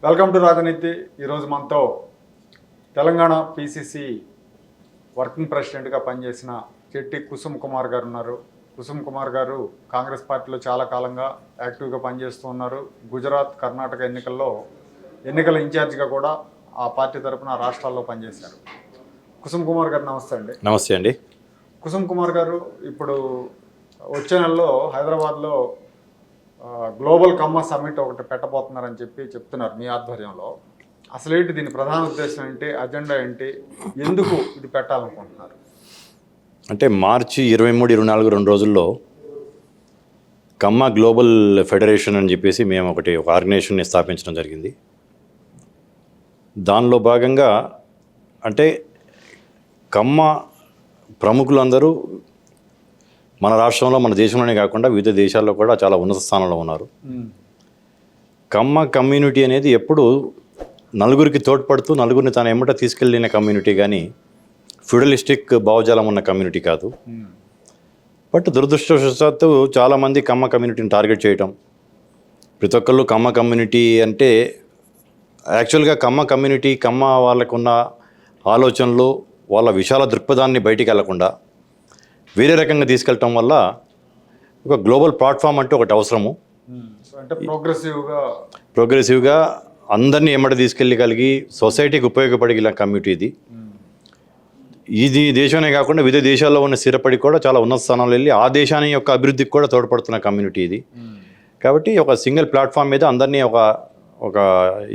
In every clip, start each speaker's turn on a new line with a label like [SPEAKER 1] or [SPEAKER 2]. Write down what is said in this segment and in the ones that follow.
[SPEAKER 1] Welcome to రాజనీతి. ఈరోజు మనతో తెలంగాణ పిసిసి వర్కింగ్ ప్రెసిడెంట్గా పనిచేసిన చెట్టి కుసుమ్ కుమార్ గారు ఉన్నారు. కుసుమ్ కుమార్ గారు కాంగ్రెస్ పార్టీలో చాలా కాలంగా యాక్టివ్గా పనిచేస్తూ ఉన్నారు. గుజరాత్, కర్ణాటక ఎన్నికల ఇన్ఛార్జిగా కూడా ఆ పార్టీ తరఫున రాష్ట్రాల్లో పనిచేశారు. కుసుమ్ కుమార్ గారు నమస్తే అండి.
[SPEAKER 2] నమస్తే అండి.
[SPEAKER 1] కుసుమ్ కుమార్ గారు ఇప్పుడు వచ్చే నెలలో హైదరాబాద్లో గ్లోబల్ కమ్మ సమ్మిట్ ఒకటి పెట్టబోతున్నారని చెప్తున్నారు మీ ఆధ్వర్యంలో. అసలేంటి దీని ప్రధాన ఉద్దేశం ఏంటి, అజెండా ఏంటి, ఎందుకు ఇది పెట్టాలనుకుంటున్నారు?
[SPEAKER 2] అంటే మార్చి 23, 24 2 రోజుల్లో కమ్మ గ్లోబల్ ఫెడరేషన్ అని చెప్పేసి మేము ఒక ఆర్గనైజేషన్ని స్థాపించడం జరిగింది. దానిలో భాగంగా అంటే కమ్మ ప్రముఖులందరూ మన రాష్ట్రంలో, మన దేశంలోనే కాకుండా వివిధ దేశాల్లో కూడా చాలా ఉన్నత స్థానంలో ఉన్నారు. కమ్మ కమ్యూనిటీ అనేది ఎప్పుడు నలుగురికి తోడ్పడుతూ నలుగురిని తన ఎమ్మట తీసుకెళ్ళిన కమ్యూనిటీ, కానీ ఫ్యూడలిస్టిక్ భావజాలం ఉన్న కమ్యూనిటీ కాదు. బట్ దురదృష్టవశాత్తు చాలామంది కమ్మ కమ్యూనిటీని టార్గెట్ చేయటం, ప్రతి ఒక్కళ్ళు కమ్మ కమ్యూనిటీ అంటే యాక్చువల్గా కమ్మ కమ్యూనిటీ, కమ్మ వాళ్ళకున్న ఆలోచనలు, వాళ్ళ విశాల దృక్పథాన్ని బయటికి వెళ్లకుండా వేరే రకంగా తీసుకెళ్ళటం వల్ల ఒక గ్లోబల్ ప్లాట్ఫామ్ అంటూ ఒకటి అవసరము.
[SPEAKER 1] అంటే
[SPEAKER 2] ప్రోగ్రెసివ్గా అందరినీ ఎమ్మట తీసుకెళ్ళగలిగి సొసైటీకి ఉపయోగపడిన కమ్యూనిటీ ఇది దేశమే కాకుండా వివిధ దేశాల్లో ఉన్న స్థిరపడి కూడా చాలా ఉన్నత స్థానంలో వెళ్ళి ఆ దేశాన్ని యొక్క అభివృద్ధికి కూడా తోడ్పడుతున్న కమ్యూనిటీ ఇది. కాబట్టి ఒక సింగిల్ ప్లాట్ఫామ్ మీద అందరినీ ఒక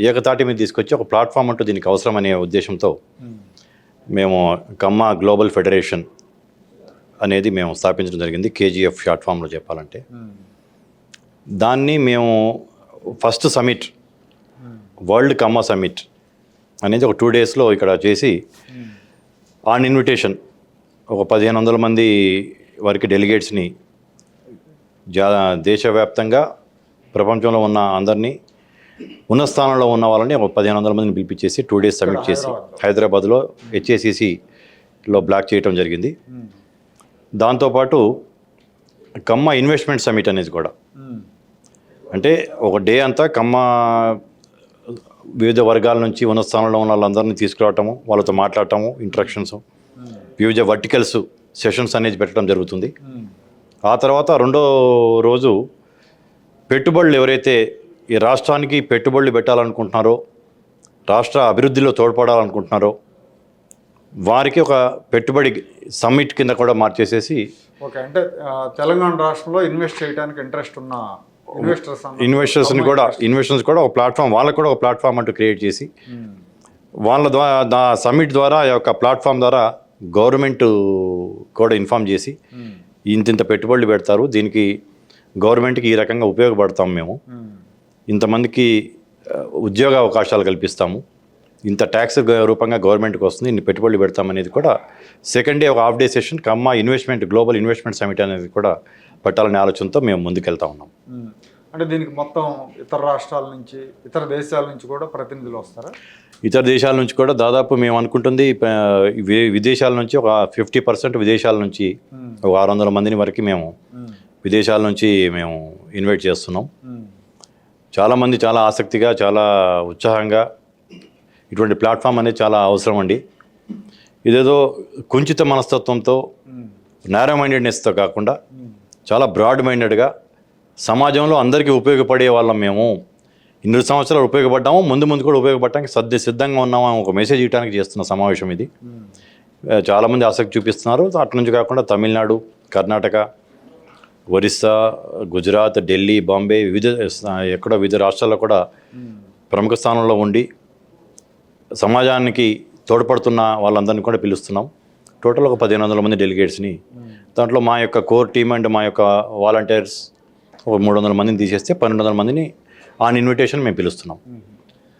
[SPEAKER 2] ఏకతాటి మీద తీసుకొచ్చి ఒక ప్లాట్ఫామ్ అంటూ దీనికి అవసరం అనే ఉద్దేశంతో మేము కమ్మ గ్లోబల్ ఫెడరేషన్ అనేది మేము స్థాపించడం జరిగింది. KGF షార్ట్ ఫామ్లో చెప్పాలంటే. దాన్ని మేము ఫస్ట్ సమిట్, వరల్డ్ కమ్మ సమిట్ అనేది ఒక 2 daysలో ఇక్కడ చేసి ఆన్ ఇన్విటేషన్ ఒక 1500 మంది వరకు డెలిగేట్స్ని దేశవ్యాప్తంగా ప్రపంచంలో ఉన్న అందరినీ, ఉన్న స్థానంలో ఉన్న వాళ్ళని ఒక 1500 మందిని పిలిపించేసి 2 days సమిట్ చేసి హైదరాబాద్లో HACCలో బ్లాక్ చేయడం జరిగింది. దాంతోపాటు కమ్మ ఇన్వెస్ట్మెంట్ సమిట్ అనేది కూడా, అంటే ఒక డే అంతా కమ్మ వివిధ వర్గాల నుంచి ఉన్న స్థానంలో ఉన్న వాళ్ళందరినీ తీసుకురావటము, వాళ్ళతో మాట్లాడటము, ఇంట్రాక్షన్స్, వివిధ వర్టికల్స్ సెషన్స్ అనేది పెట్టడం జరుగుతుంది. ఆ తర్వాత 2వ రోజు పెట్టుబడులు ఎవరైతే ఈ రాష్ట్రానికి పెట్టుబడులు పెట్టాలనుకుంటున్నారో, రాష్ట్ర అభివృద్ధిలో తోడ్పడాలనుకుంటున్నారో వారికి ఒక పెట్టుబడి సమ్మిట్ కింద కూడా మార్చేసేసి,
[SPEAKER 1] ఓకే, అంటే తెలంగాణ రాష్ట్రంలో ఇన్వెస్ట్ చేయడానికి ఇంట్రెస్ట్ ఉన్న
[SPEAKER 2] ఇన్వెస్టర్స్ కూడా ఒక ప్లాట్ఫామ్, వాళ్ళకు కూడా ఒక ప్లాట్ఫామ్ అంటూ క్రియేట్ చేసి వాళ్ళ ద్వారా సమ్మిట్ ద్వారా ఆ యొక్క ప్లాట్ఫామ్ ద్వారా గవర్నమెంట్ కూడా ఇన్ఫామ్ చేసి ఇంత పెట్టుబడులు పెడతారు, దీనికి గవర్నమెంట్కి ఈ రకంగా ఉపయోగపడతాము, మేము ఇంతమందికి ఉద్యోగ అవకాశాలు కల్పిస్తాము, ఇంత ట్యాక్స్ రూపంగా గవర్నమెంట్కి వస్తుంది, ఇన్ని పెట్టుబడులు పెడతామనేది కూడా సెకండ్ డే ఒక హాఫ్ డే సెషన్ కమ్మ గ్లోబల్ ఇన్వెస్ట్మెంట్ సమిట్ అనేది కూడా పెట్టాలనే ఆలోచనతో మేము ముందుకెళ్తా ఉన్నాం.
[SPEAKER 1] అంటే దీనికి మొత్తం ఇతర రాష్ట్రాల నుంచి, ఇతర దేశాల నుంచి కూడా ప్రతినిధులు వస్తారా?
[SPEAKER 2] ఇతర దేశాల నుంచి కూడా దాదాపు మేము అనుకుంటుంది విదేశాల నుంచి ఒక 50% విదేశాల నుంచి ఒక 600 మందిని వరకు మేము విదేశాల నుంచి మేము ఇన్వైట్ చేస్తున్నాం. చాలామంది చాలా ఆసక్తిగా, చాలా ఉత్సాహంగా, ఇటువంటి ప్లాట్ఫామ్ అనేది చాలా అవసరం అండి. ఇదేదో కుంచిత మనస్తత్వంతో, నారో మైండెడ్నెస్తో కాకుండా చాలా బ్రాడ్ మైండెడ్గా సమాజంలో అందరికీ ఉపయోగపడే వాళ్ళం మేము. 2 సంవత్సరాలు ఉపయోగపడ్డాము, ముందు కూడా ఉపయోగపడటానికి సిద్ధంగా ఉన్నాము, ఒక మెసేజ్ ఇవ్వడానికి చేస్తున్న సమావేశం ఇది. చాలామంది ఆసక్తి చూపిస్తున్నారు. అటు నుంచి కాకుండా తమిళనాడు, కర్ణాటక, ఒరిస్సా, గుజరాత్, ఢిల్లీ, బాంబే, వివిధ రాష్ట్రాల్లో కూడా ప్రముఖ స్థానంలో ఉండి సమాజానికి తోడ్పడుతున్న వాళ్ళందరినీ కూడా పిలుస్తున్నాం. టోటల్ ఒక 1500 మంది డెలిగేట్స్ని, దాంట్లో మా యొక్క కోర్ టీమ్ అండ్ మా యొక్క వాలంటీర్స్ ఒక 300 మందిని తీసేస్తే 1200 మందిని ఆన్ ఇన్విటేషన్ మేము పిలుస్తున్నాం.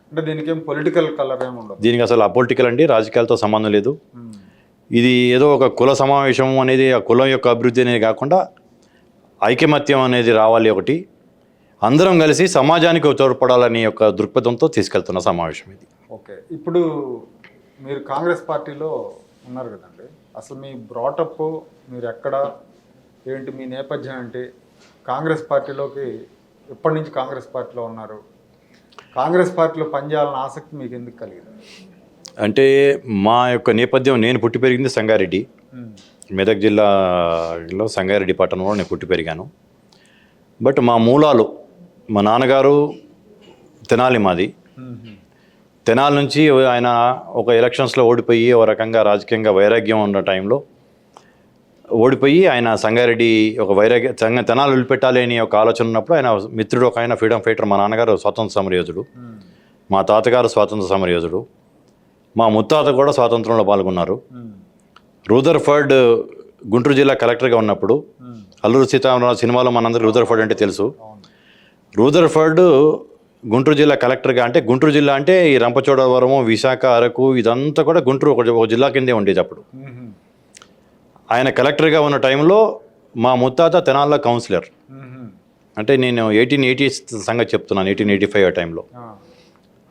[SPEAKER 1] అంటే దీనికి ఏం పొలిటికల్ కలర్ ఏమి ఉండదు,
[SPEAKER 2] దీనికి అసలు అపొలిటికల్ అండి, రాజకీయాలతో సంబంధం లేదు. ఇది ఏదో ఒక కుల సమావేశం అనేది, ఆ కులం యొక్క అభివృద్ధి అనేది కాకుండా ఐకమత్యం అనేది రావాలి, ఒకటి అందరం కలిసి సమాజానికి తోడ్పడాలని యొక్క దృక్పథంతో తీసుకెళ్తున్న సమావేశం ఇది.
[SPEAKER 1] ఓకే, ఇప్పుడు మీరు కాంగ్రెస్ పార్టీలో ఉన్నారు కదండి, అసలు మీ బ్రాటప్, మీరు ఎక్కడ ఏంటి, మీ నేపథ్యం ఏంటి, కాంగ్రెస్ పార్టీలోకి ఎప్పటి నుంచి కాంగ్రెస్ పార్టీలో ఉన్నారు? కాంగ్రెస్ పార్టీలో పనిచేయాలన్న ఆసక్తి మీకు ఎందుకు కలిగింది?
[SPEAKER 2] అంటే మా యొక్క నేపథ్యం, నేను పుట్టి పెరిగింది సంగారెడ్డి, మెదక్ జిల్లాలో సంగారెడ్డి పట్టణంలో నేను పుట్టి పెరిగాను. బట్ మా మూలాలు, మా నాన్నగారు తెనాలి మాది. తెనాలి నుంచి ఆయన ఒక ఎలక్షన్స్లో ఓడిపోయి ఒక రకంగా రాజకీయంగా వైరాగ్యం ఉన్న టైంలో ఓడిపోయి ఆయన సంగారెడ్డి ఒక తెనాలి వదిలిపెట్టాలి అని ఒక ఆలోచన ఉన్నప్పుడు ఆయన మిత్రుడు ఒక ఆయన ఫ్రీడమ్ ఫైటర్, మా నాన్నగారు స్వాతంత్ర సమరయోధుడు, మా తాతగారు స్వాతంత్ర సమరయోధుడు, మా ముత్తాత కూడా స్వాతంత్రంలో పాల్గొన్నారు. రూదర్ఫర్డ్ గుంటూరు జిల్లా కలెక్టర్గా ఉన్నప్పుడు అల్లూరి సీతారామరాజు సినిమాలో మనందరికీ రూదర్ఫర్డ్ అంటే తెలుసు. రూదర్ఫర్డ్ గుంటూరు జిల్లా కలెక్టర్గా, అంటే గుంటూరు జిల్లా అంటే ఈ రంపచోడవరము, విశాఖ, అరకు ఇదంతా కూడా గుంటూరు ఒక జిల్లా కిందే ఉండేది అప్పుడు. ఆయన కలెక్టర్గా ఉన్న టైంలో మా ముత్తాత తెనాల్లో కౌన్సిలర్. అంటే నేను 1880 సంగతి చెప్తున్నాను, 1885 ఆ టైంలో.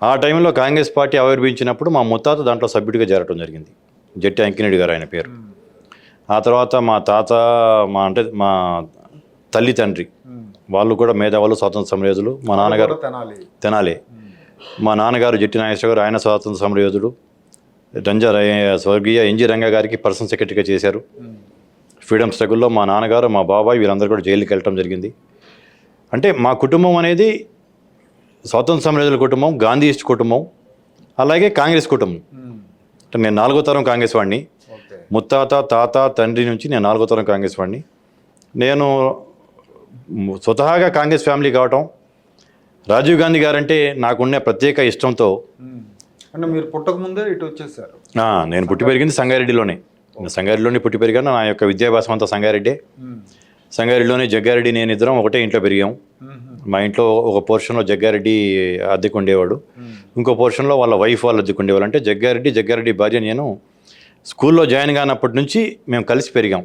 [SPEAKER 2] ఆ టైంలో కాంగ్రెస్ పార్టీ ఆవిర్భించినప్పుడు మా ముత్తాత దాంట్లో సభ్యుడిగా చేరటం జరిగింది. జట్టి అంకినేడి గారు ఆయన పేరు. ఆ తర్వాత మా తాత, మా తల్లి తండ్రి వాళ్ళు కూడా మేధావులు, స్వాతంత్ర సమరయోధులు. మా నాన్నగారు తెనాలి. మా నాన్నగారు జట్టి నాగేశ్వర గారు, ఆయన స్వాతంత్ర సమరయోధుడు. స్వర్గీయ ఎన్జి రంగా గారికి పర్సనల్ సెక్రటరీగా చేశారు. ఫ్రీడమ్ స్ట్రగుల్లో మా నాన్నగారు, మా బాబాయ్ వీళ్ళందరూ కూడా జైలుకి వెళ్ళటం జరిగింది. అంటే మా కుటుంబం అనేది స్వాతంత్ర సమరయోధుల కుటుంబం, గాంధీయిస్ట్ కుటుంబం, అలాగే కాంగ్రెస్ కుటుంబం. అంటే నేను 4వ తరం కాంగ్రెస్ వాడిని. ముత్తాత, తాత, తండ్రి నుంచి నేను 4వ తరం కాంగ్రెస్ వాడిని. నేను స్వతహాగా కాంగ్రెస్ ఫ్యామిలీ కావటం, రాజీవ్ గాంధీ గారంటే నాకున్న ప్రత్యేక ఇష్టంతో.
[SPEAKER 1] అంటే మీరు పుట్టక ముందే ఇటు వచ్చేసారు?
[SPEAKER 2] నేను పుట్టి పెరిగింది సంగారెడ్డిలోనే. సంగారెడ్డిలోనే పుట్టి పెరిగాను. నా యొక్క విద్యాభ్యాసం అంతా సంగారెడ్డే. సంగారెడ్డిలోనే జగ్గారెడ్డి నేను ఇద్దరం ఒకటే ఇంట్లో పెరిగాం. మా ఇంట్లో ఒక పోర్షన్లో జగ్గారెడ్డి అద్దెకు ఉండేవాడు, ఇంకో పోర్షన్లో వాళ్ళ వైఫ్ వాళ్ళు అద్దెకు ఉండేవాళ్ళు. అంటే జగ్గారెడ్డి భార్య నేను స్కూల్లో జాయిన్ కానప్పటి నుంచి మేము కలిసి పెరిగాం.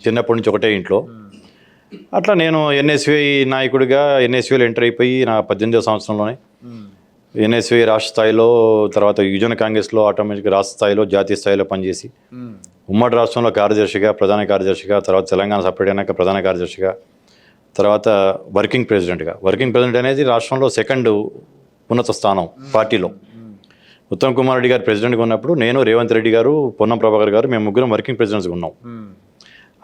[SPEAKER 2] చిన్నప్పటి నుంచి ఒకటే ఇంట్లో. అట్లా నేను ఎన్ఎస్వై నాయకుడిగా ఎన్ఎస్వైలో ఎంటర్ అయిపోయి నా 18వ సంవత్సరంలోనే ఎన్ఎస్వై రాష్ట్ర స్థాయిలో, తర్వాత యువజన కాంగ్రెస్లో ఆటోమేటిక్గా రాష్ట్ర స్థాయిలో, జాతీయ స్థాయిలో పనిచేసి ఉమ్మడి రాష్ట్రంలో కార్యదర్శిగా, ప్రధాన కార్యదర్శిగా, తర్వాత తెలంగాణ సపరేట్ అయినాక ప్రధాన కార్యదర్శిగా, తర్వాత వర్కింగ్ ప్రెసిడెంట్ అనేది రాష్ట్రంలో 2వ ఉన్నత స్థానం పార్టీలో. ఉత్తమ్ కుమార్ రెడ్డి గారు ప్రెసిడెంట్గా ఉన్నప్పుడు నేను, రేవంత్ రెడ్డి గారు, పొన్నం ప్రభాకర్ గారు, మేము ముగ్గురం వర్కింగ్ ప్రెసిడెంట్స్గా ఉన్నాం.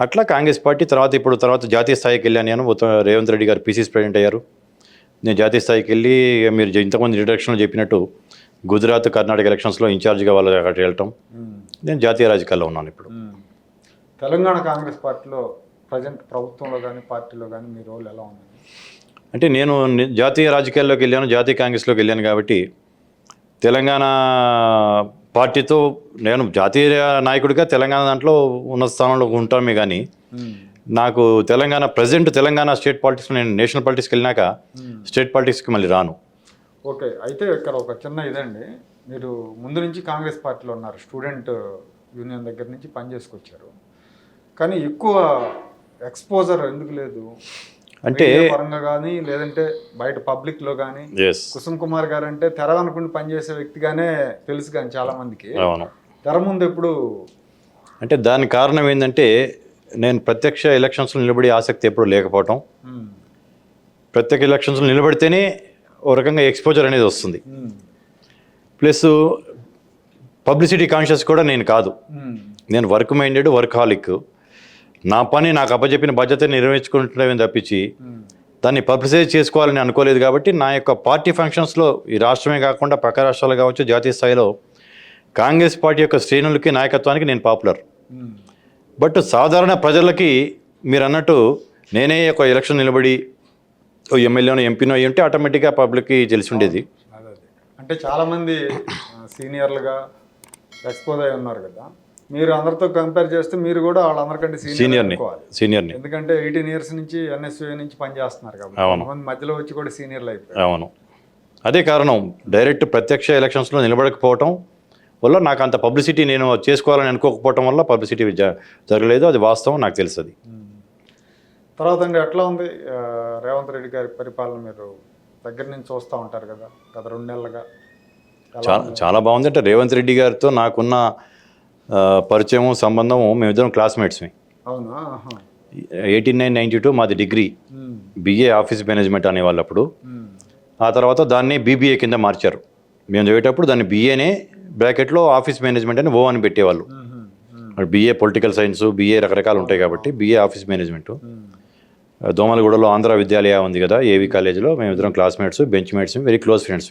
[SPEAKER 2] అట్లా కాంగ్రెస్ పార్టీ తర్వాత జాతీయ స్థాయికి వెళ్ళాను నేను. రేవంత్ రెడ్డి గారు పీసీసీ ప్రెసిడెంట్ అయ్యారు. నేను జాతీయ స్థాయికి వెళ్ళి, మీరు ఇంతకుముందు ఇంట్రడక్షన్లో చెప్పినట్టు గుజరాత్, కర్ణాటక ఎలక్షన్స్లో ఇన్ఛార్జ్గా వాళ్ళు అక్కడికి వెళ్ళటం. నేను జాతీయ రాజకీయాల్లో ఉన్నాను ఇప్పుడు.
[SPEAKER 1] తెలంగాణ కాంగ్రెస్ పార్టీలో ప్రజెంట్ ప్రభుత్వంలో కానీ పార్టీలో కానీ మీ రోల్ ఎలా ఉంది?
[SPEAKER 2] అంటే నేను జాతీయ రాజకీయాల్లోకి వెళ్ళాను, జాతీయ కాంగ్రెస్లోకి వెళ్ళాను కాబట్టి తెలంగాణ పార్టీతో నేను జాతీయ నాయకుడిగా తెలంగాణ దాంట్లో ఉన్న స్థానంలో ఉంటామే. కానీ నాకు తెలంగాణ స్టేట్ పాలిటిక్స్, నేను నేషనల్ పాలిటిక్స్కి వెళ్ళినాక స్టేట్ పాలిటిక్స్కి మళ్ళీ రాను.
[SPEAKER 1] ఓకే, అయితే ఇక్కడ ఒక చిన్న ఇదండి, మీరు ముందు నుంచి కాంగ్రెస్ పార్టీలో ఉన్నారు, స్టూడెంట్ యూనియన్ దగ్గర నుంచి పనిచేసుకొచ్చారు, కానీ ఎక్కువ ఎక్స్పోజర్ ఎందుకు లేదు అంటే పరంగా కానీ, లేదంటే బయట పబ్లిక్లో కానీ? కుసుమ్ కుమార్ గారు అంటే తెర అనుకుని పనిచేసే వ్యక్తిగానే తెలుసు కానీ చాలా మందికి, తెర ముందు ఎప్పుడు
[SPEAKER 2] అంటే దానికి కారణం ఏంటంటే నేను ప్రత్యక్ష ఎలక్షన్స్లో నిలబడే ఆసక్తి ఎప్పుడు లేకపోవటం. ప్రత్యక్ష ఎలక్షన్స్లో నిలబడితేనే ఓ రకంగా ఎక్స్పోజర్ అనేది వస్తుంది. ప్లస్ పబ్లిసిటీ కాన్షియస్ కూడా నేను కాదు. నేను వర్క్ మైండెడ్, వర్క్హాలిక్. నా పని నాకు అప్పచెప్పిన బాధ్యత నిర్వహించుకుంటున్నామే తప్పించి దాన్ని పబ్లిసైజ్ చేసుకోవాలని అనుకోలేదు. కాబట్టి నా యొక్క పార్టీ ఫంక్షన్స్లో ఈ రాష్ట్రమే కాకుండా పక్క రాష్ట్రాలు కావచ్చు, జాతీయ స్థాయిలో కాంగ్రెస్ పార్టీ యొక్క శ్రేణులకి, నాయకత్వానికి నేను పాపులర్. బట్ సాధారణ ప్రజలకి మీరు అన్నట్టు నేనే ఒక ఎలక్షన్ నిలబడి ఎమ్మెల్యేనో ఎంపీనో అయ్యి ఉంటే ఆటోమేటిక్గా పబ్లిక్కి తెలిసి ఉండేది.
[SPEAKER 1] అంటే చాలామంది సీనియర్లుగా ఎక్స్పోజ్ అయి ఉన్నారు కదా, మీరు అందరితో కంపేర్ చేస్తే మీరు కూడా వాళ్ళందరికంటే
[SPEAKER 2] సీనియర్ని,
[SPEAKER 1] ఎందుకంటే 18 years నుంచి ఎన్ఎస్యూ నుంచి పనిచేస్తున్నారు కాబట్టి మధ్యలో వచ్చి కూడా సీనియర్లు అయిపోయారు.
[SPEAKER 2] అవును, అదే కారణం. డైరెక్ట్ ప్రత్యక్ష ఎలక్షన్స్లో నిలబడకపోవటం వల్ల నాకు అంత పబ్లిసిటీ నేను చేసుకోవాలని అనుకోకపోవటం వల్ల పబ్లిసిటీ జరగలేదు. అది వాస్తవం, నాకు తెలుస్తుంది.
[SPEAKER 1] తర్వాత అండి ఎట్లా ఉంది రేవంత్ రెడ్డి గారి పరిపాలన? మీరు దగ్గర నుంచి చూస్తూ ఉంటారు కదా గత 2 నెలలుగా.
[SPEAKER 2] చాలా బాగుంది. అంటే రేవంత్ రెడ్డి గారితో నాకున్న పరిచయం, సంబంధం, మేమిద్దరం క్లాస్మేట్స్మి.
[SPEAKER 1] అవునా?
[SPEAKER 2] 89-92 మాది డిగ్రీ, బిఏ ఆఫీస్ మేనేజ్మెంట్ అనేవాళ్ళు అప్పుడు. ఆ తర్వాత దాన్ని బీబీఏ కింద మార్చారు. మేము చదివేటప్పుడు దాన్ని బీఏనే బ్రాకెట్లో ఆఫీస్ మేనేజ్మెంట్ అని ఓ అని పెట్టేవాళ్ళు. బీఏ పొలిటికల్ సైన్స్, బీఏ రకరకాలు ఉంటాయి కాబట్టి బీఏ ఆఫీస్ మేనేజ్మెంట్. దోమలగూడలో ఆంధ్ర విద్యాలయ ఉంది కదా, ఏవి కాలేజీలో మేము ఇద్దరం classmates, bench mates, very close friends.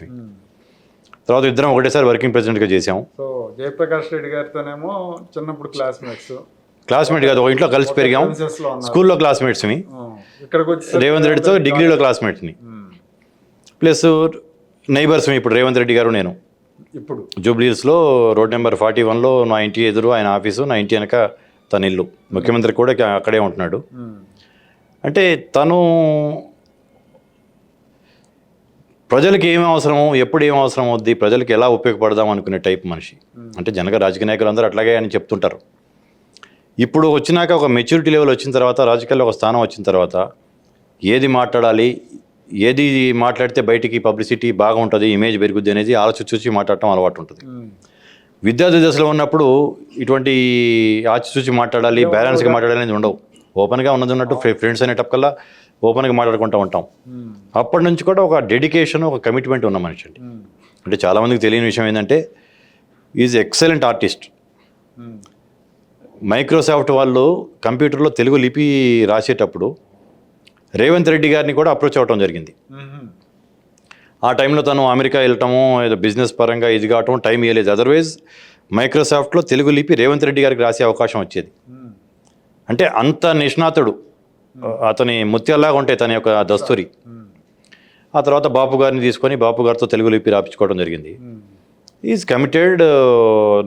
[SPEAKER 2] తర్వాత ఇద్దరం ఒకటేసారి వర్కింగ్ ప్రెసిడెంట్గా చేసాము.
[SPEAKER 1] సో జయప్రకాష్ రెడ్డి గారితోనేమో చిన్నప్పుడు
[SPEAKER 2] క్లాస్మేట్ కాదు, ఒక ఇంట్లో కలిసి పెరిగాం, స్కూల్లో క్లాస్మేట్స్ని.
[SPEAKER 1] ఇక్కడికి వచ్చి
[SPEAKER 2] రేవంత్ రెడ్డితో డిగ్రీలో క్లాస్మేట్ని, ప్లస్ నైబర్స్ని. ఇప్పుడు రేవంత్ రెడ్డి గారు నేను
[SPEAKER 1] ఇప్పుడు
[SPEAKER 2] జూబ్లీహిల్స్లో రోడ్ నెంబర్ 41లో నా ఇంటి ఎదురు ఆయన ఆఫీసు, నా ఇంటి వెనక తన ఇల్లు. ముఖ్యమంత్రి కూడా అక్కడే ఉంటున్నాడు. అంటే తను ప్రజలకు ఏమి అవసరమో, ఎప్పుడు ఏం అవసరం అవుద్ది, ప్రజలకు ఎలా ఉపయోగపడదాం అనుకునే టైప్ మనిషి. అంటే జనగా రాజకీయ నాయకులు అందరూ అట్లాగే అని చెప్తుంటారు. ఇప్పుడు వచ్చినాక ఒక మెచ్యూరిటీ లెవెల్ వచ్చిన తర్వాత, రాజకీయాల్లో ఒక స్థానం వచ్చిన తర్వాత ఏది మాట్లాడాలి, ఏది మాట్లాడితే బయటికి పబ్లిసిటీ బాగా ఉంటుంది, ఇమేజ్ పెరుగుద్ది అనేది ఆలోచించి మాట్లాడటం అలవాటు ఉంటుంది. విద్యార్థి దశలో ఉన్నప్పుడు ఇటువంటి ఆచిచూచి మాట్లాడాలి, బ్యాలెన్స్గా మాట్లాడాలి అనేది ఉండవు. ఓపెన్గా ఉన్నట్టు ఫ్రెండ్స్ అనేటప్పకల్లా ఓపెన్గా మాట్లాడుకుంటూ ఉంటాం. అప్పటి నుంచి కూడా ఒక డెడికేషన్, ఒక కమిట్మెంట్ ఉన్న మనిషి అండి. అంటే చాలామందికి తెలియని విషయం ఏంటంటే ఈజ్ ఎక్సలెంట్ ఆర్టిస్ట్. మైక్రోసాఫ్ట్ వాళ్ళు కంప్యూటర్లో తెలుగు లిపి రాసేటప్పుడు రేవంత్ రెడ్డి గారిని కూడా అప్రోచ్ అవ్వటం జరిగింది. ఆ టైంలో తను అమెరికా వెళ్ళటము, ఏదో బిజినెస్ పరంగా ఇది కావటం టైం ఇవ్వలేదు. అదర్వైజ్ మైక్రోసాఫ్ట్లో తెలుగు లిపి రేవంత్ రెడ్డి గారికి రాసే అవకాశం వచ్చేది. అంటే అంత నిష్ణాతుడు, అతని ముత్యాల్లాగా ఉంటాయి తన యొక్క దస్తూరి. ఆ తర్వాత బాపు గారిని తీసుకొని బాపు గారితో తెలుగు లిపి రాపించుకోవడం జరిగింది. ఈజ్ కమిటెడ్,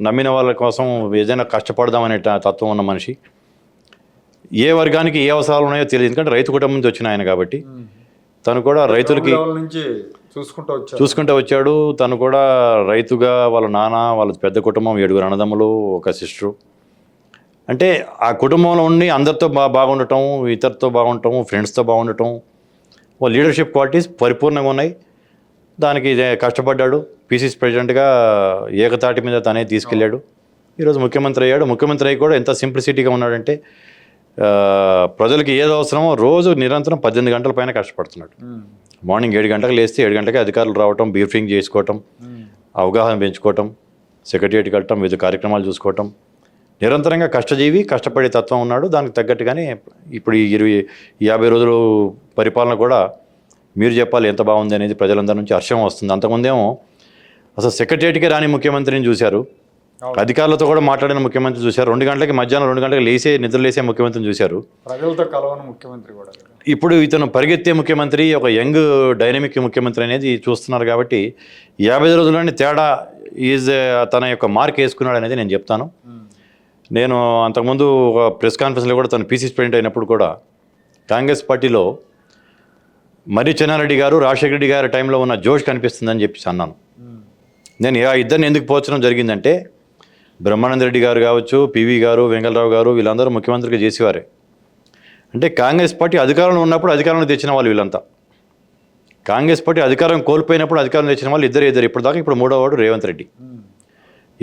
[SPEAKER 2] నమ్మిన వాళ్ళ కోసం ఏదైనా కష్టపడదామనే తత్వం ఉన్న మనిషి. ఏ వర్గానికి ఏ అవసరాలు ఉన్నాయో తెలియదు, ఎందుకంటే రైతు కుటుంబం నుంచి వచ్చిన ఆయన కాబట్టి తను కూడా రైతులకి చూసుకుంటూ వచ్చాడు. తను కూడా రైతుగా వాళ్ళ నాన్న, వాళ్ళ పెద్ద కుటుంబం, 7 అన్నదమ్ములు, ఒక సిస్టరు. అంటే ఆ కుటుంబంలో ఉండి అందరితో బాగుండటం, ఇతరులతో బాగుండటం, ఫ్రెండ్స్తో బాగుండటం, వాళ్ళ లీడర్షిప్ క్వాలిటీస్ పరిపూర్ణంగా ఉన్నాయి. దానికి కష్టపడ్డాడు. పీసీసీ ప్రెసిడెంట్గా ఏకతాటి మీద తనే తీసుకెళ్ళాడు. ఈరోజు ముఖ్యమంత్రి అయ్యాడు. ముఖ్యమంత్రి అయ్యి కూడా ఎంత సింప్లిసిటీగా ఉన్నాడంటే ప్రజలకి ఏది అవసరమో రోజు నిరంతరం 18 గంటల పైన కష్టపడుతున్నాడు. మార్నింగ్ 7 గంటలకు లేస్తే 7 గంటలకి అధికారులు రావటం, బ్రీఫింగ్ చేసుకోవటం, అవగాహన పెంచుకోవటం, సెక్రటరియట్కి వెళ్ళటం, వివిధ కార్యక్రమాలు చూసుకోవటం. నిరంతరంగా కష్టజీవి, కష్టపడే తత్వం ఉన్నాడు. దానికి తగ్గట్టుగానే ఇప్పుడు ఈ 50 రోజులు పరిపాలన కూడా మీరు చెప్పాలి ఎంత బాగుంది అనేది ప్రజలందరి నుంచి హర్షం వస్తుంది. అంతకుముందేమో అసలు సెక్రటరియట్కే రాని ముఖ్యమంత్రిని చూశారు, అధికారులతో కూడా మాట్లాడిన ముఖ్యమంత్రి చూశారు, 2 గంటలకి మధ్యాహ్నం 2 గంటలకు నిద్రలేసే ముఖ్యమంత్రిని చూశారు.
[SPEAKER 1] ప్రజలతో కలవని ముఖ్యమంత్రి కూడా.
[SPEAKER 2] ఇప్పుడు ఇతను పరిగెత్తే ముఖ్యమంత్రి, ఒక యంగ్ డైనమిక్ ముఖ్యమంత్రి అనేది చూస్తున్నారు. కాబట్టి 50 రోజుల్లోని తేడా ఈజ్ తన యొక్క మార్క్ వేసుకున్నాడు అనేది నేను చెప్తాను. నేను అంతకుముందు ఒక ప్రెస్ కాన్ఫరెన్స్లో కూడా తను పీసీసీ ప్రెసిడెంట్ అయినప్పుడు కూడా కాంగ్రెస్ పార్టీలో మర్రి చెన్నారెడ్డి గారు, రాజశేఖర రెడ్డి గారి టైంలో ఉన్న జోష్ కనిపిస్తుందని చెప్పి అన్నాను. నేను ఇద్దరిని ఎందుకు పోల్చడం జరిగిందంటే బ్రహ్మానంద రెడ్డి గారు కావచ్చు, పివి గారు, వెంకటరావు గారు, వీళ్ళందరూ ముఖ్యమంత్రిగా చేసేవారే. అంటే కాంగ్రెస్ పార్టీ అధికారంలో ఉన్నప్పుడు అధికారంలో తెచ్చిన వాళ్ళు వీళ్ళంతా. కాంగ్రెస్ పార్టీ అధికారం కోల్పోయినప్పుడు అధికారం తెచ్చిన వాళ్ళు ఇద్దరు. ఇప్పుడు దాకా ఇప్పుడు 3వ వాడు రేవంత్ రెడ్డి.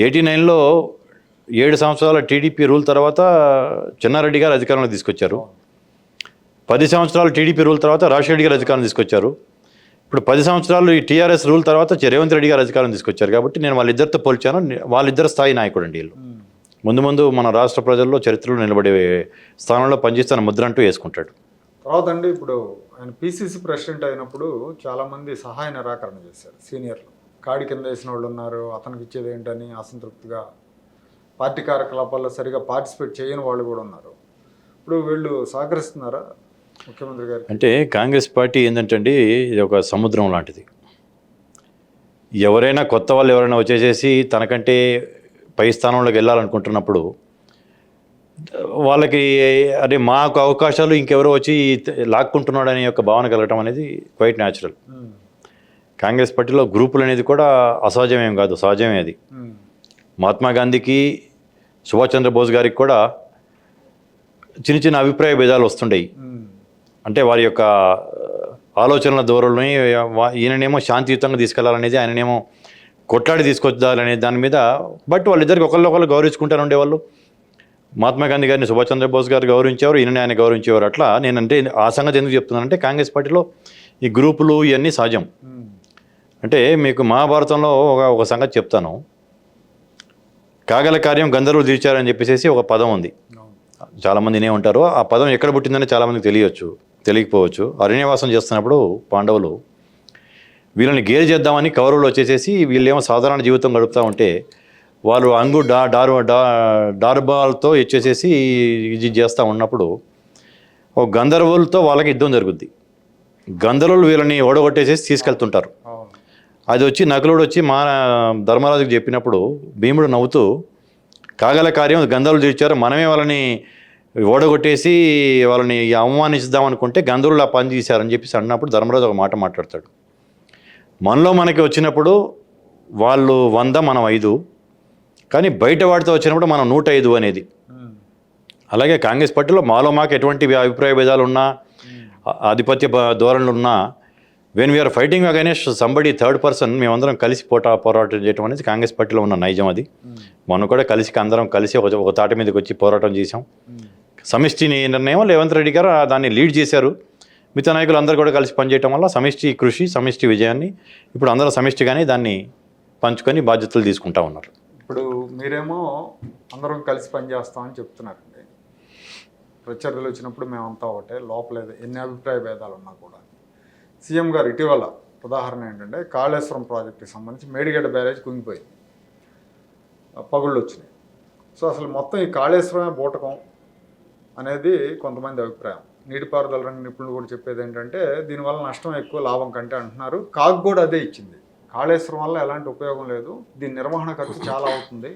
[SPEAKER 2] 89లో 7 సంవత్సరాల టీడీపీ రూల్ తర్వాత చెన్నారెడ్డి గారు అధికారంలో తీసుకొచ్చారు. 10 సంవత్సరాలు టీడీపీ రూల్ తర్వాత రాజశేఖర రెడ్డి గారు అధికారం తీసుకొచ్చారు. ఇప్పుడు 10 సంవత్సరాలు ఈ టీఆర్ఎస్ రూల్ తర్వాత రేవంత్ రెడ్డి గారు అధికారం తీసుకొచ్చారు. కాబట్టి నేను వాళ్ళిద్దరితో పోల్చాను. వాళ్ళిద్దరు స్థాయి నాయకుడు అండి వీళ్ళు. ముందు మన రాష్ట్ర ప్రజల్లో చరిత్రలో నిలబడే స్థానంలో పనిచేస్తున్న ముద్ర అంటూ వేసుకుంటాడు.
[SPEAKER 1] తర్వాత అండి ఇప్పుడు ఆయన పీసీసీ ప్రెసిడెంట్ అయినప్పుడు చాలామంది సహాయ నిరాకరణ చేశారు. సీనియర్లు కాడి కింద వేసిన వాళ్ళు ఉన్నారు, అతనికి ఇచ్చేది ఏంటని అసంతృప్తిగా, పార్టీ కార్యకలాపాల్లో సరిగా పార్టిసిపేట్ చేయని వాళ్ళు కూడా ఉన్నారు. ఇప్పుడు వీళ్ళు సహకరిస్తున్నారా ముఖ్యమంత్రి గారు?
[SPEAKER 2] అంటే కాంగ్రెస్ పార్టీ ఏంటంటే అండి, ఇది ఒక సముద్రం లాంటిది. ఎవరైనా కొత్త వాళ్ళు ఎవరైనా వచ్చేసేసి తనకంటే పై స్థానంలోకి వెళ్ళాలనుకుంటున్నప్పుడు వాళ్ళకి అదే మాకు అవకాశాలు ఇంకెవరో వచ్చి లాక్కుంటున్నాడు అనే యొక్క భావన కలగటం అనేది క్వైట్ న్యాచురల్. కాంగ్రెస్ పార్టీలో గ్రూపులు అనేది కూడా అసహజమేం కాదు, సహజమే అది. మహాత్మా గాంధీకి, సుభాష్ చంద్రబోస్ గారికి కూడా చిన్న అభిప్రాయ భేదాలు వస్తుండేవి. అంటే వారి యొక్క ఆలోచనల ధోరణి, ఈయననేమో శాంతియుతంగా తీసుకెళ్లాలనేది, ఆయననేమో కొట్లాడి తీసుకొచ్చాలనే దాని మీద. బట్ వాళ్ళిద్దరికి ఒకళ్ళు గౌరవించుకుంటారు ఉండేవాళ్ళు. మహాత్మా గాంధీ గారిని సుభాష్ చంద్రబోస్ గారు గౌరవించేవారు, ఈయనని ఆయన గౌరవించేవారు. అట్లా నేనంటే ఆ సంగతి ఎందుకు చెప్తున్నానంటే కాంగ్రెస్ పార్టీలో ఈ గ్రూపులు ఇవన్నీ సహజం. అంటే మీకు మహాభారతంలో ఒక సంగతి చెప్తాను. కాగల కార్యం గంధర్వులు తీర్చారని చెప్పేసి ఒక పదం ఉంది. చాలామంది వినే ఉంటారు. ఆ పదం ఎక్కడ పుట్టిందని చాలామందికి తెలియకపోవచ్చు. అరణ్యవాసం చేస్తున్నప్పుడు పాండవులు వీళ్ళని గేలి చేద్దామని కౌరవులు వచ్చేసేసి వీళ్ళేమో సాధారణ జీవితం గడుపుతూ ఉంటే వాళ్ళు డార్బాల్తో ఇచ్చేసేసి ఇది చేస్తూ ఉన్నప్పుడు ఒక గంధర్వులతో వాళ్ళకి యుద్ధం జరుగుద్ది. గంధర్వులు వీళ్ళని ఓడగొట్టేసేసి తీసుకెళ్తుంటారు. అది వచ్చి నకులుడు వచ్చి మా ధర్మరాజుకి చెప్పినప్పుడు భీముడు నవ్వుతూ కాగల కార్యం గంధర్వులు తీర్చారు, మనమే వాళ్ళని ఓడగొట్టేసి వాళ్ళని అవమానిస్తాం అనుకుంటే గంధర్వులు ఆ పని చేశారని చెప్పేసి అన్నప్పుడు ధర్మరాజు ఒక మాట మాట్లాడతాడు. మనలో మనకి వచ్చినప్పుడు వాళ్ళు 100 మనం 5, కానీ బయట వాడితో వచ్చినప్పుడు మనం 105 అనేది. అలాగే కాంగ్రెస్ పార్టీలో మాకు ఎటువంటి అభిప్రాయ భేదాలు ఉన్నా, ఆధిపత్య ధోరణులు ఉన్నా, when we're fighting against somebody third person మేమందరం కలిసి పోరాటం చేయడం అనేది కాంగ్రెస్ పార్టీలో ఉన్న నైజం. అది మనం కూడా అందరం కలిసి ఒక తాటి మీదకి వచ్చి పోరాటం చేసాం. సమిష్టి నిర్ణయం రేవంత్ రెడ్డి గారు దాన్ని లీడ్ చేశారు. మిగతా నాయకులు అందరూ కూడా కలిసి పనిచేయడం వల్ల సమిష్టి కృషి, సమిష్టి విజయాన్ని ఇప్పుడు అందరూ సమిష్టిగానే దాన్ని పంచుకొని బాధ్యతలు తీసుకుంటా ఉన్నారు.
[SPEAKER 1] ఇప్పుడు మీరేమో అందరం కలిసి పనిచేస్తామని చెప్తున్నారండి. ప్రత్యర్థులు వచ్చినప్పుడు మేమంతా ఒకటే, లోపల ఎన్ని అభిప్రాయ భేదాలు ఉన్నా కూడా. సీఎం గారు ఇటీవల ఉదాహరణ ఏంటంటే కాళేశ్వరం ప్రాజెక్టుకి సంబంధించి మేడిగడ్డ బ్యారేజ్ కుంగిపోయింది, పగుళ్ళు వచ్చినాయి. సో అసలు మొత్తం ఈ కాళేశ్వరమే బూటకం అనేది కొంతమంది అభిప్రాయం. నీటిపారుదల రంగ నిపుణులు కూడా చెప్పేది ఏంటంటే దీనివల్ల నష్టం ఎక్కువ, లాభం కంటే అంటున్నారు. కాగ్ కూడా అదే ఇచ్చింది. కాళేశ్వరం వల్ల ఎలాంటి ఉపయోగం లేదు, దీని నిర్వహణ ఖర్చు చాలా అవుతుంది,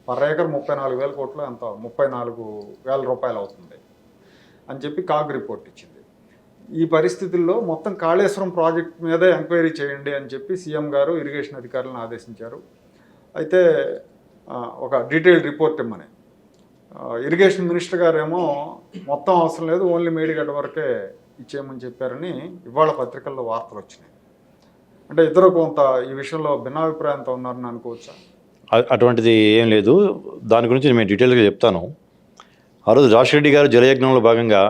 [SPEAKER 1] పర్ ఏకర్ 34,000 కోట్లు ఎంత 34,000 రూపాయలు అవుతుంది అని చెప్పి కాగ్ రిపోర్ట్ ఇచ్చింది. ఈ పరిస్థితుల్లో మొత్తం కాళేశ్వరం ప్రాజెక్ట్ మీదే ఎంక్వైరీ చేయండి అని చెప్పి సీఎం గారు ఇరిగేషన్ అధికారులను ఆదేశించారు. అయితే ఒక డీటెయిల్డ్ రిపోర్ట్ ఇమ్మని. ఇరిగేషన్ మినిస్టర్ గారేమో మొత్తం అవసరం లేదు, ఓన్లీ మేడిగడ్డ వరకే ఇచ్చేయమని చెప్పారని ఇవాళ పత్రికల్లో వార్తలు వచ్చినాయి. అంటే ఇద్దరు కొంత ఈ విషయంలో భిన్నాభిప్రాయంతో ఉన్నారని అనుకోవచ్చా?
[SPEAKER 2] అటువంటిది ఏం లేదు. దాని గురించి నేను డీటెయిల్గా చెప్తాను. ఆ రోజు రాజశేఖర గారు జలయజ్ఞంలో భాగంగా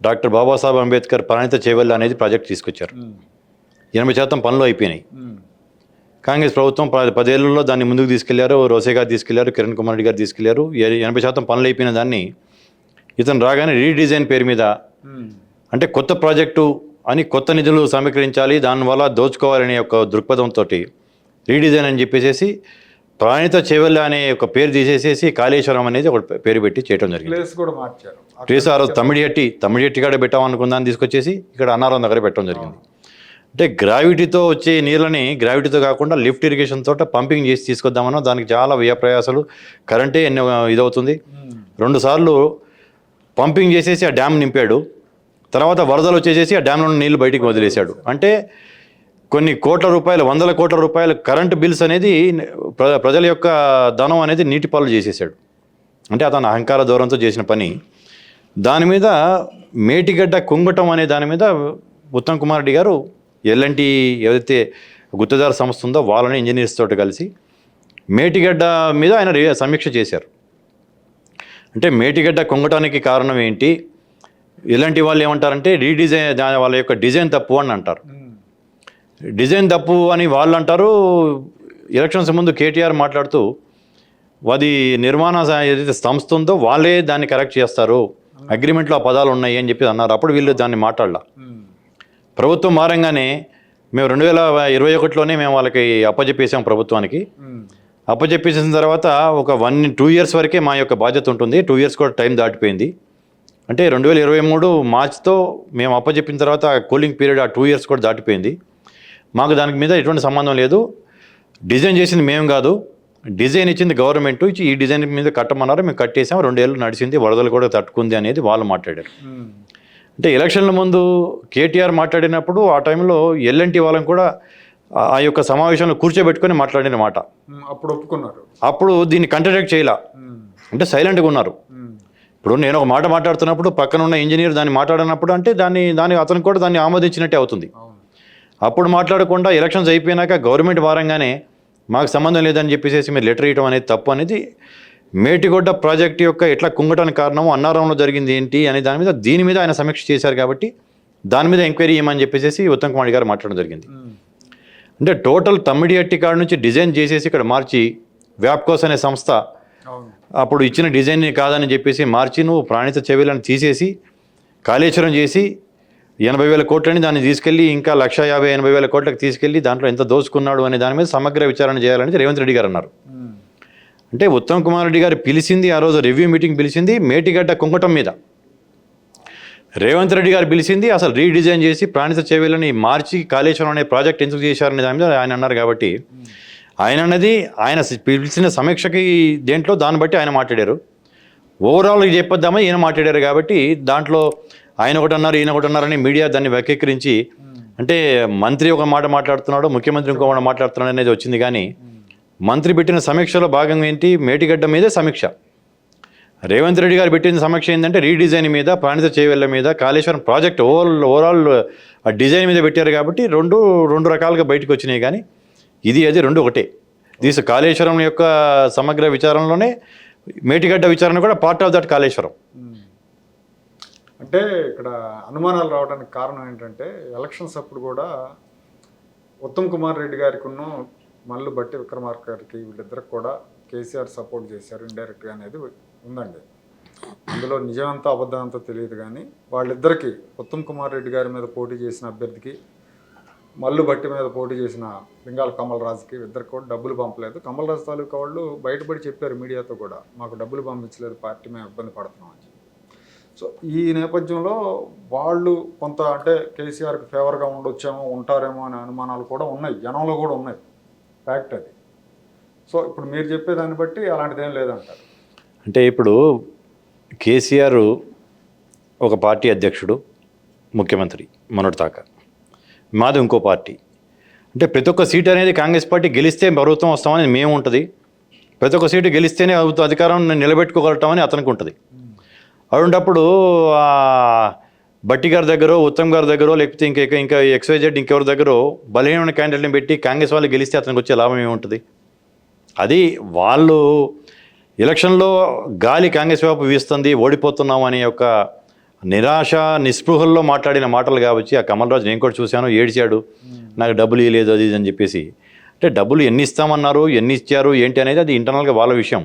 [SPEAKER 2] డాక్టర్ బాబాసాహెబ్ అంబేద్కర్ ప్రణీత చేవెళ్ళ అనేది ప్రాజెక్ట్ తీసుకొచ్చారు. 80% పనులు అయిపోయినాయి. కాంగ్రెస్ ప్రభుత్వం 10 ఏళ్లలో దాన్ని ముందుకు తీసుకెళ్లారు. రోసే గారు తీసుకెళ్లారు, కిరణ్ కుమార్ రెడ్డి గారు తీసుకెళ్లారు. 80% పనులు అయిపోయిన దాన్ని ఇతను రాగానే రీడిజైన్ పేరు మీద, అంటే కొత్త ప్రాజెక్టు అని కొత్త నిధులు సమీకరించాలి, దానివల్ల దోచుకోవాలనే ఒక దృక్పథంతో రీడిజైన్ అని చెప్పేసి ప్రాణిత చేవెళ్ళ అనే ఒక పేరు తీసేసేసి కాళేశ్వరం అనేది ఒక పేరు పెట్టి చేయడం జరిగింది.
[SPEAKER 1] ప్లేస్ కూడా మార్చారు.
[SPEAKER 2] ప్లేస్ ఆ రోజు తమిడిహట్టి కాడ పెట్టామనుకుందాన్ని తీసుకొచ్చేసి ఇక్కడ అన్నారం దగ్గర పెట్టడం జరిగింది. అంటే గ్రావిటీతో వచ్చే నీళ్ళని గ్రావిటీతో కాకుండా లిఫ్ట్ ఇరిగేషన్ తోట పంపింగ్ చేసి తీసుకొద్దామన్నా దానికి చాలా వ్యయ ప్రయాసాలు, కరెంటే ఎన్నో ఇదవుతుంది. 2 సార్లు పంపింగ్ చేసేసి ఆ డ్యామ్ నింపాడు. తర్వాత వరదలు వచ్చేసేసి ఆ డ్యామ్లో నీళ్లు బయటికి వదిలేశాడు. అంటే కొన్ని కోట్ల రూపాయలు, 100 కోట్ల రూపాయలు కరెంటు బిల్స్ అనేది ప్రజల యొక్క ధనం అనేది నీటి పాలు చేసేసాడు. అంటే అతను అహంకార దూరంతో చేసిన పని. దాని మీద మేటిగడ్డ కుంగటం అనే దాని మీద ఉత్తమ్ కుమార్ రెడ్డి గారు ఎల్ఎన్టీ ఏదైతే గుత్తదార సంస్థ ఉందో వాళ్ళని ఇంజనీర్స్ తోటి కలిసి మేటిగడ్డ మీద ఆయన సమీక్ష చేశారు. అంటే మేటిగడ్డ కుంగటానికి కారణం ఏంటి, ఇలాంటి వాళ్ళు ఏమంటారంటే రీడిజైన్, వాళ్ళ యొక్క డిజైన్ తప్పు అని అంటారు. డిజైన్ తప్పు అని వాళ్ళు అంటారు. ఎలక్షన్స్ ముందు కేటీఆర్ మాట్లాడుతూ అది నిర్మాణ ఏదైతే సంస్థ ఉందో వాళ్ళే దాన్ని కరెక్ట్ చేస్తారు, అగ్రిమెంట్లో ఆ పదాలు ఉన్నాయి అని చెప్పి అన్నారు. అప్పుడు వీళ్ళు దాన్ని మాట్లాడాల. ప్రభుత్వం మారంగానే మేము 2021లోనే మేము వాళ్ళకి అప్పచెప్పేసాం ప్రభుత్వానికి. అప్పచెప్పేసిన తర్వాత ఒక 1-2 ఇయర్స్ వరకే మా యొక్క బాధ్యత ఉంటుంది. 2 ఇయర్స్ కూడా టైం దాటిపోయింది. అంటే 2023 మార్చితో మేము అప్పచెప్పిన తర్వాత కూలింగ్ పీరియడ్ ఆ 2 ఇయర్స్ కూడా దాటిపోయింది. మాకు దానికి మీద ఎటువంటి సంబంధం లేదు. డిజైన్ చేసింది మేము కాదు, డిజైన్ ఇచ్చింది గవర్నమెంట్. ఈ డిజైన్ మీద కట్టమన్నారు, మేము కట్టేసాం. 2 ఏళ్ళు నడిచింది, వరదలు కూడా తట్టుకుంది అనేది వాళ్ళు మాట్లాడారు. అంటే ఎలక్షన్ల ముందు కేటీఆర్ మాట్లాడినప్పుడు ఆ టైంలో ఎల్ఎన్టీ వాళ్ళని కూడా ఆ యొక్క సమావేశంలో కూర్చోబెట్టుకొని మాట్లాడిన మాట
[SPEAKER 1] అప్పుడు ఒప్పుకున్నారు.
[SPEAKER 2] అప్పుడు దీన్ని కంట్రడిక్ట్ చేయాల, అంటే సైలెంట్గా ఉన్నారు. ఇప్పుడు నేను ఒక మాట మాట్లాడుతున్నప్పుడు పక్కన ఉన్న ఇంజనీర్ దాన్ని మాట్లాడినప్పుడు అంటే దాన్ని అతను కూడా దాన్ని ఆమోదించినట్టే అవుతుంది. అప్పుడు మాట్లాడకుండా ఎలక్షన్స్ అయిపోయినాక గవర్నమెంట్ వారంగానే మాకు సంబంధం లేదని చెప్పేసి మీరు లెటర్ ఇవ్వడం అనేది తప్పు అనేది మేటిగొడ్డ ప్రాజెక్ట్ యొక్క ఎట్లా కుంగటానికి కారణము, అన్నారంలో జరిగింది ఏంటి అనే దీని మీద ఆయన సమీక్ష చేశారు. కాబట్టి దాని మీద ఎంక్వైరీ చేయమని చెప్పేసి ఉత్తమ్ కుమార్ గారు మాట్లాడడం జరిగింది. అంటే టోటల్ తమ్మిడిహట్టి కాడ నుంచి డిజైన్ చేసేసి ఇక్కడ మార్చి వ్యాప్కోస్ అనే సంస్థ
[SPEAKER 1] అవును.
[SPEAKER 2] అప్పుడు ఇచ్చిన డిజైన్ని కాదని చెప్పేసి మార్చి నువ్వు ప్రాణిత చెవిలను తీసేసి కాళేశ్వరం చేసి 80,000 కోట్లని దాన్ని తీసుకెళ్ళి ఇంకా 1,50,000-80,000 కోట్లకు తీసుకెళ్ళి దాంట్లో ఎంత దోచుకున్నాడు అనే దాని మీద సమగ్ర విచారణ చేయాలని రేవంత్ రెడ్డి గారు అన్నారు. అంటే ఉత్తమ్ కుమార్ రెడ్డి గారు పిలిచింది ఆ రోజు రివ్యూ మీటింగ్ పిలిచింది మేటిగడ్డ కుంకటం మీద. రేవంత్ రెడ్డి గారు పిలిచింది అసలు రీడిజైన్ చేసి ప్రాణిత చెవిలని మార్చి కాళేశ్వరం అనే ప్రాజెక్ట్ ఎందుకు చేశారనే దాని మీద ఆయన అన్నారు. కాబట్టి ఆయన అన్నది ఆయన పిలిచిన సమీక్షకి దేంట్లో దాన్ని బట్టి ఆయన మాట్లాడారు. ఓవరాల్గా చెప్పొద్దామని ఈయన మాట్లాడారు. కాబట్టి దాంట్లో ఆయన ఒకటి అన్నారు ఈయన ఒకటి అన్నారని మీడియా దాన్ని వ్యక్తీకరించి అంటే మంత్రి ఒక మాట మాట్లాడుతున్నాడు, ముఖ్యమంత్రి ఇంకో మాట మాట్లాడుతున్నాడు అనేది వచ్చింది. కానీ మంత్రి పెట్టిన సమీక్షలో భాగంగా ఏంటి, మేటిగడ్డ మీదే సమీక్ష. రేవంత్ రెడ్డి గారు పెట్టిన సమీక్ష ఏంటంటే రీడిజైన్ మీద, ప్రాణిత చేవెళ్ళ మీద, కాళేశ్వరం ప్రాజెక్ట్ ఓవరాల్ ఆ డిజైన్ మీద పెట్టారు. కాబట్టి రెండు రకాలుగా బయటకు వచ్చినాయి. కానీ ఇది అది రెండు ఒకటే. కాళేశ్వరం యొక్క సమగ్ర విచారణలోనే మేటిగడ్డ విచారణ కూడా పార్ట్ ఆఫ్ దట్ కాళేశ్వరం.
[SPEAKER 1] అంటే ఇక్కడ అనుమానాలు రావడానికి కారణం ఏంటంటే ఎలక్షన్స్ అప్పుడు కూడా ఉత్తమ్ కుమార్ రెడ్డి గారికి మల్లు బట్టి విక్రమార్క గారికి వీళ్ళిద్దరికి కూడా కేసీఆర్ సపోర్ట్ చేశారు ఇండైరెక్ట్గా అనేది ఉందండి. అందులో నిజమంతా అబద్ధమంతా తెలియదు. కానీ వాళ్ళిద్దరికీ ఉత్తమ్ కుమార్ రెడ్డి గారి మీద పోటీ చేసిన అభ్యర్థికి, మల్లు బట్టి మీద పోటీ చేసిన లింగాల కమల్ రాజుకి ఇద్దరికి కూడా డబ్బులు పంపలేదు. కమల్ రాజు తాలూకా వాళ్ళు బయటపడి చెప్పారు మీడియాతో కూడా, మాకు డబ్బులు పంపించలేదు, పార్టీ మేము ఇబ్బంది పడుతున్నాం అని. సో ఈ నేపథ్యంలో వాళ్ళు కొంత అంటే కేసీఆర్కి ఫేవర్గా ఉండొచ్చేమో, ఉంటారేమో అనే అనుమానాలు కూడా ఉన్నాయి, జనంలో కూడా ఉన్నాయి. ఫ్యాక్ట్ అది. సో ఇప్పుడు మీరు చెప్పేదాన్ని బట్టి అలాంటిదేం లేదంటారు.
[SPEAKER 2] అంటే ఇప్పుడు కేసీఆర్ ఒక పార్టీ అధ్యక్షుడు, ముఖ్యమంత్రి మొన్నటిదాకా, మాది ఇంకో పార్టీ. అంటే ప్రతి ఒక్క సీట్ అనేది కాంగ్రెస్ పార్టీ గెలిస్తే ప్రభుత్వం వస్తామని మేము ఉంటుంది, ప్రతి ఒక్క సీటు గెలిస్తేనే అధికారం నిలబెట్టుకోగలటామని అతనికి ఉంటుంది. అటువంటప్పుడు బట్టి గారి దగ్గర, ఉత్తమ్ గారి దగ్గర, లేకపోతే ఇంకా XYZ ఇంకెవరి దగ్గర బలహీనమైన క్యాండిడేట్ని పెట్టి కాంగ్రెస్ వాళ్ళు గెలిస్తే అతనికి వచ్చే లాభం ఏముంటుంది? అది వాళ్ళు ఎలక్షన్లో గాలి కాంగ్రెస్ వైపు వీస్తుంది, ఓడిపోతున్నాం అనే ఒక నిరాశ నిస్పృహల్లో మాట్లాడిన మాటలు కాబట్టి ఆ కమల్ రాజు నేను కూడా చూశాను, ఏడ్చాడు, నాకు డబ్బులు ఇవ్వలేదు అది ఇది అని చెప్పేసి. అంటే డబ్బులు ఎన్ని ఇస్తామన్నారు, ఎన్ని ఇచ్చారు ఏంటి అనేది అది ఇంటర్నల్గా వాళ్ళ విషయం.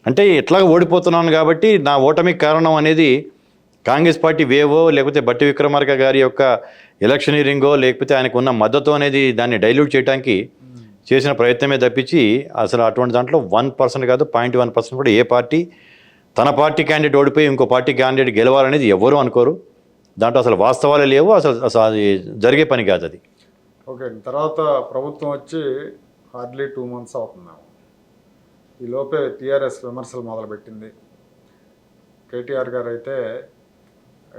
[SPEAKER 2] అంటే ఎట్లాగ ఓడిపోతున్నాను కాబట్టి నా ఓటమికి కారణం అనేది కాంగ్రెస్ పార్టీ వేవో, లేకపోతే బట్టి విక్రమార్క గారి యొక్క ఎలక్షనీరింగో, లేకపోతే ఆయనకు ఉన్న మద్దతు అనేది దాన్ని డైల్యూట్ చేయడానికి చేసిన ప్రయత్నమే తప్పించి అసలు అటువంటి దాంట్లో 1% కాదు 0.1% కూడా ఏ పార్టీ తన పార్టీ క్యాండిడేట్ ఓడిపోయి ఇంకో పార్టీ క్యాండిడేట్ గెలవాలనేది ఎవరు అనుకోరు. దాంట్లో అసలు వాస్తవాలే లేవు, అసలు అది జరిగే పని కాదు అది.
[SPEAKER 1] ఓకే, తర్వాత ప్రభుత్వం వచ్చి హార్డ్లీ 2 months అవుతున్నాము. ఈ లోపే టీఆర్ఎస్ విమర్శలు మొదలుపెట్టింది. కేటీఆర్ గారు అయితే